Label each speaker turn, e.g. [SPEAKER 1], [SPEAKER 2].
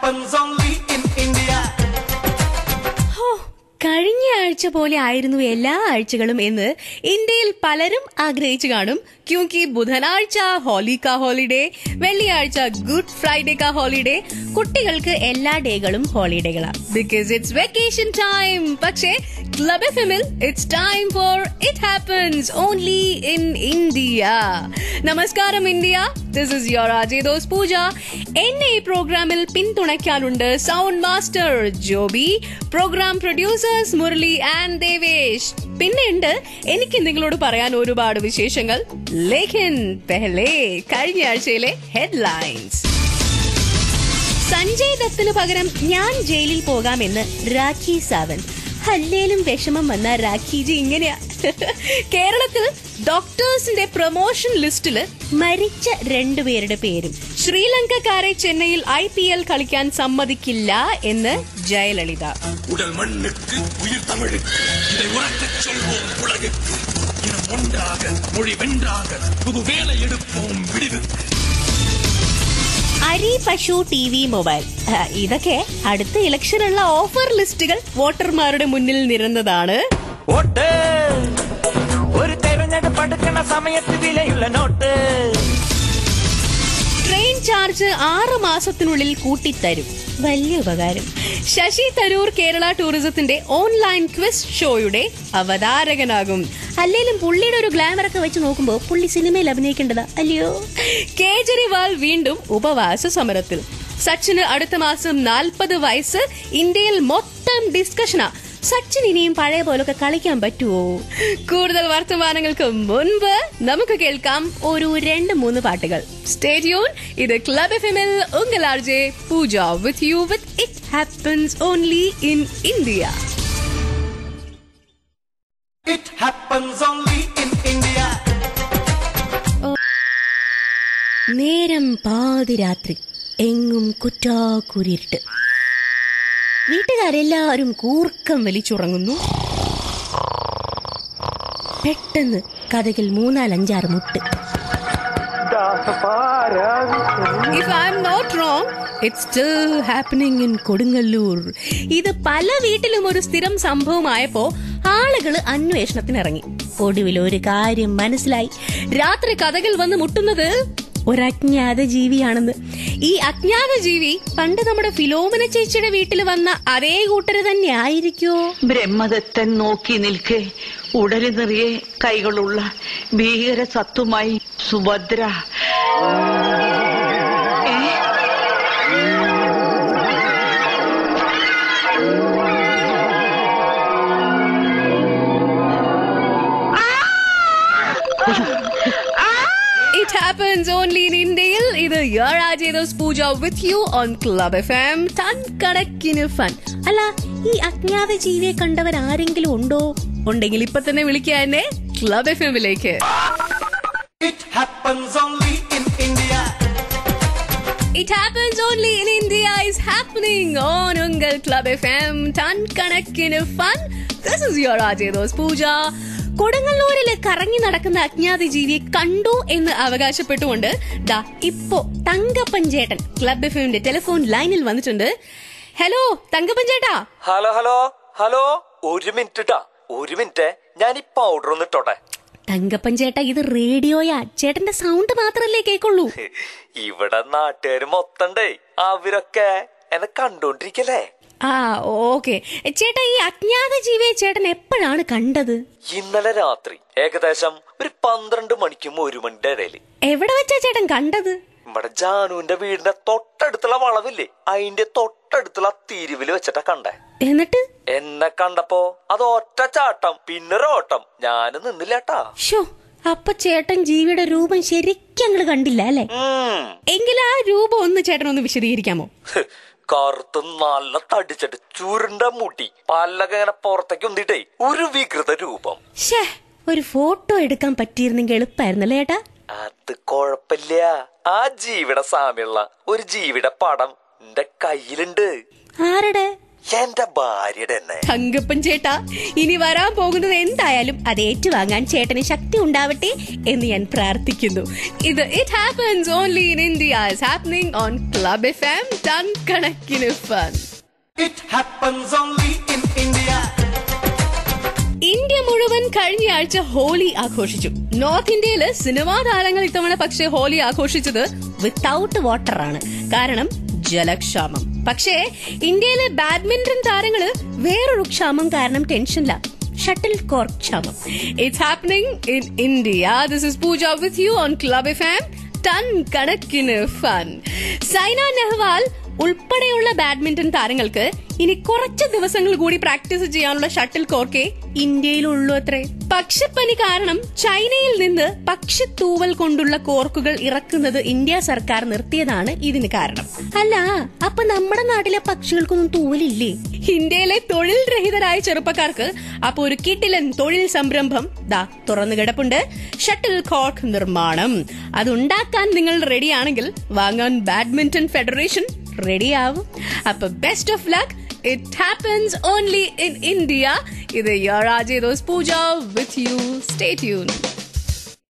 [SPEAKER 1] happens only in India.
[SPEAKER 2] കഴിഞ്ഞ ആഴ്ച പോലെ ആയിരുന്നു എല്ലാ ആഴ്ചകളും എന്ന് ഇന്ത്യയിൽ പലരും ആഗ്രഹിച്ചു കാണും. ക്യൂങ്കി ബുധനാഴ്ച ഹോലി കാ ഹോളിഡേ, വെള്ളിയാഴ്ച ഗുഡ് ഫ്രൈഡേ കാ ഹോളിഡേ, കുട്ടികൾക്ക് എല്ലാ ഡേകളും ഹോളിഡേകളാണ്. Because it's vacation time. പക്ഷേ ക്ലബ് എഫ്എമ്മിൽ it's time for it happens only in India. നമസ്കാരം ഇന്ത്യ, ദിസ് ഇസ് യുവർ ആജേദോസ് പൂജ. എന്നെ ഈ പ്രോഗ്രാമിൽ പിന്തുണയ്ക്കാനുണ്ട് sound master Joby, programme producers Murali and Devesh. പിന്നെ ഉണ്ട് എനിക്ക് നിങ്ങളോട് പറയാൻ ഒരുപാട് വിശേഷങ്ങൾ. ലേഖൻ പെഹ്ലെ കഴിഞ്ഞ ആഴ്ചയിലെ ഹെഡ്ലൈൻസ്. സഞ്ജയ് ദത്തിന് പകരം ഞാൻ ജയിലിൽ പോകാമെന്ന് രാഖി സാവന്ത്. അല്ലേലും വിഷമം വന്ന രാഖിജി ഇങ്ങനെയാ. കേരളത്തിൽ ഡോക്ടേഴ്സിന്റെ പ്രൊമോഷൻ ലിസ്റ്റില് മരിച്ച രണ്ടുപേരുടെ പേരും. ശ്രീലങ്കക്കാരെ ചെന്നൈയിൽ IPL കളിക്കാൻ സമ്മതിക്കില്ല എന്ന് ജയലളിത. അരി, പശു, TV, മൊബൈൽ, ഇതൊക്കെ അടുത്ത ഇലക്ഷനുള്ള ഓഫർ ലിസ്റ്റുകൾ വോട്ടർമാരുടെ മുന്നിൽ നിരന്നതാണ്.
[SPEAKER 3] ഒരു തെരഞ്ഞെടുപ്പ് അടുക്കുന്ന സമയത്ത് വിലയുള്ള നോട്ട്.
[SPEAKER 2] ട്രെയിൻ ചാർജ് 6 മാസത്തിനുള്ളിൽ കൂട്ടിത്തരും. വലിയ ഉപകാരം. ശശി തരൂർ കേരള ടൂറിസത്തിന്റെ ഓൺലൈൻ ക്വിസ് ഷോയുടെ അവതാരകനാകും. അല്ലേലും പുള്ളിയുടെ ഒരു ഗ്ലാമർ ഒക്കെ വെച്ച് നോക്കുമ്പോ പുള്ളി സിനിമയിൽ അഭിനയിക്കേണ്ടതാ അല്ലയോ. കേജ്രിവാൾ വീണ്ടും ഉപവാസ സമരത്തിൽ. സച്ചിന് അടുത്ത മാസം 40 വയസ്സ്. ഇന്ത്യയിൽ മൊത്തം ഡിസ്കഷനാ. സച്ചിൻ ഇനിയും പഴയ പോലൊക്കെ കളിക്കാൻ പറ്റുമോ? കൂടുതൽ വർത്തമാനങ്ങൾക്ക് മുൻപ് നമുക്ക് കേൾക്കാം ഒരു 2-3 പാട്ടുകൾ. Stay tune. ഇത് ക്ലബ് എഫ്എമ്മിൽ ഉങ്കൽ RJ Pooja with you with it happens only in India.
[SPEAKER 1] It happens only in India.
[SPEAKER 2] നേരം പാതിരാത്രി, എങ്ങും കുറ്റാക്കുരിട്ട്. വീട്ടുകാരെല്ലാരും കൂർക്കം വലിച്ചുറങ്ങുന്നു. പെട്ടെന്ന് കഥകിൽ 3-5-6 മുട്ട്. If I'm not wrong, it's still happening in Kodungallur. ഇത് പല വീട്ടിലും ഒരു സ്ഥിരം സംഭവമായപ്പോ ആളുകള് അന്വേഷണത്തിനിറങ്ങി. ഒടുവിൽ ഒരു കാര്യം മനസ്സിലായി. രാത്രി കഥകൾ വന്ന് മുട്ടുന്നത് ഒരജ്ഞാത ജീവിയാണെന്ന്. ഈ അജ്ഞാത ജീവി പണ്ട് നമ്മുടെ ഫിലോമിന ചേച്ചിയുടെ വീട്ടിൽ വന്ന അതേ കൂട്ടര് തന്നെ ആയിരിക്കോ?
[SPEAKER 4] ബ്രഹ്മദത്തൻ നോക്കി നിൽക്കെ ഉടല് നിറയെ കൈകളുള്ള ഭീകര സത്തുമായി Subhadra.
[SPEAKER 2] It happens only in India. ഇത് your ആജേദോസ് Pooja with you on Club FM. Ton കണക്കിന് ഫൺ. അല്ല, ഈ അജ്ഞാത ജീവിയെ കണ്ടവർ ആരെങ്കിലും ഉണ്ടോ? ഉണ്ടെങ്കിൽ ഇപ്പൊ തന്നെ വിളിക്കാനെ Club FM-ലേക്ക്.
[SPEAKER 1] It happens only in India.
[SPEAKER 2] It happens only in India is happening on Ungal Club FM. Ton കണക്കിന് ഫൺ. This is your ആജേദോസ് പൂജ. കൊടുങ്ങല്ലൂരില് കറങ്ങി നടക്കുന്ന അജ്ഞാത ജീവിയെ കണ്ടു എന്ന് അവകാശപ്പെട്ടുകൊണ്ട് ദാ ഇപ്പോ തങ്കപ്പൻ ചേട്ടൻ ക്ലബ് എഫ്എമ്മിന്റെ ടെലിഫോൺ ലൈനിൽ വന്നിട്ടുണ്ട്. ഹലോ തങ്കപ്പൻ ചേട്ടാ.
[SPEAKER 3] Hello hello hello. ഒരു മിനിറ്റ് ഞാൻ ഈ പൗഡർ ഒന്ന് ഇട്ടോട്ടെ.
[SPEAKER 2] തങ്കപ്പൻ ചേട്ടാ, ഇത് റേഡിയോയാ. ചേട്ടന്റെ സൗണ്ട് മാത്രല്ലേ കേക്കുള്ളൂ.
[SPEAKER 3] ഇവിടെ നാട്ടുകാര് മൊത്തണ്ടേ, അവരൊക്കെ എന്നെ കണ്ടോണ്ടിരിക്കല്ലേ.
[SPEAKER 2] ആ ഓക്കെ ചേട്ടാ, ഈ അജ്ഞാത ജീവിയെ ചേട്ടൻ എപ്പോഴാണ് കണ്ടത്?
[SPEAKER 3] ഇന്നലെ രാത്രി ഏകദേശം ഒരു 12 മണിക്കും 1 മണിന്റെ ഇടയില്.
[SPEAKER 2] എവിടെ വെച്ചാ ചേട്ടൻ കണ്ടത്?
[SPEAKER 3] നമ്മുടെ ജാനുവിന്റെ വീടിന്റെ തൊട്ടടുത്തുള്ള വളവില്ലേ, അതിന്റെ തൊട്ടടുത്തുള്ള തിരിവില് വെച്ചിട്ടാ കണ്ടേ.
[SPEAKER 2] എന്നിട്ട്
[SPEAKER 3] എന്നെ കണ്ടപ്പോ അത് ഒറ്റ ചാട്ടം, പിന്നൊരോട്ടം. ഞാന് നിന്നില്ലാട്ടാ.
[SPEAKER 2] ഷോ, അപ്പൊ ചേട്ടൻ ജീവിയുടെ രൂപം ശരിക്കും അങ്ങോട്ട് കണ്ടില്ല അല്ലേ? എങ്കിൽ ആ രൂപം ഒന്ന് ചേട്ടനൊന്ന് വിശദീകരിക്കാമോ?
[SPEAKER 3] കറുത്ത് നല്ല തടിച്ചിട്ട് ചുരുണ്ട മുടി, പല്ലൊക്കെ ഇങ്ങനെ പുറത്തേക്ക് ഒന്നിട്ടേ ഒരു വികൃത രൂപം.
[SPEAKER 2] ഒരു ഫോട്ടോ എടുക്കാൻ പറ്റിയിരുന്നെങ്കിൽ എളുപ്പമായിരുന്നല്ലേ ഏട്ടാ?
[SPEAKER 3] അത് കൊഴപ്പില്ല. ആ ജീവിയുടെ സാമ്യമുള്ള ഒരു ജീവിയുടെ പടം എന്റെ കയ്യിലുണ്ട്.
[SPEAKER 2] ആരുടെ?
[SPEAKER 3] എന്റെ ഭാര്യയുടെ തന്നെ.
[SPEAKER 2] തങ്കപ്പൻ ചേട്ടാ, ഇനി വരാൻ പോകുന്നത് എന്തായാലും അത് ഏറ്റുവാങ്ങാൻ ചേട്ടന് ശക്തി ഉണ്ടാവട്ടെ എന്ന് ഞാൻ പ്രാർത്ഥിക്കുന്നു. ഇത് it happens only in India is happening on club FM. Ton കണക്കിന് fun.
[SPEAKER 1] It happens only in India.
[SPEAKER 2] India മുഴുവൻ കഴിഞ്ഞ ആഴ്ച ഹോളി ആഘോഷിച്ചു. നോർത്ത് ഇന്ത്യയില് സിനിമാ താരങ്ങൾ ഇത്തവണ പക്ഷേ ഹോളി ആഘോഷിച്ചത് വിത്തൌട്ട് വാട്ടർ ആണ്. കാരണം ജലക്ഷാമം. പക്ഷേ ഇന്ത്യയിലെ ബാഡ്മിന്റൺ താരങ്ങള് വേറൊരു ക്ഷാമം കാരണം ടെൻഷനില്ല. ഷട്ടിൽ കോർക്ക് ക്ഷാമം. It's happening in India. This is Pooja with you on club FM. Ton കണക്കിന് ഫൺ. സൈന നെഹ്വാൾ ഉൾപ്പെടെയുള്ള ബാഡ്മിന്റൺ താരങ്ങൾക്ക് ഇനി കുറച്ച് ദിവസങ്ങൾ കൂടി പ്രാക്ടീസ് ചെയ്യാനുള്ള ഷട്ടിൽ കോർക്കേ ഇന്ത്യയിലുള്ളൂ അത്രേ. പക്ഷിപ്പനി കാരണം ചൈനയിൽ നിന്ന് പക്ഷിത്തൂവൽ കൊണ്ടുള്ള കോർക്കുകൾ ഇറക്കുന്നത് ഇന്ത്യ സർക്കാർ നിർത്തിയതാണ് ഇതിന് കാരണം. അല്ല, അപ്പൊ നമ്മുടെ നാട്ടിലെ പക്ഷികൾക്കൊന്നും തൂവലില്ലേ? ഇന്ത്യയിലെ തൊഴിൽ രഹിതരായ ചെറുപ്പക്കാർക്ക് അപ്പൊ ഒരു കിടിലൻ തൊഴിൽ സംരംഭം ദാ തുറന്നു കിടപ്പുണ്ട്. ഷട്ടിൽ കോർക്ക് നിർമ്മാണം. അതുണ്ടാക്കാൻ നിങ്ങൾ റെഡിയാണെങ്കിൽ വാങ്ങാൻ ബാഡ്മിന്റൺ ഫെഡറേഷൻ റെഡിയാവും. അപ്പൊ best of luck. It happens only in India. ഇത് your RJ Rose Pooja with you. Stay tuned.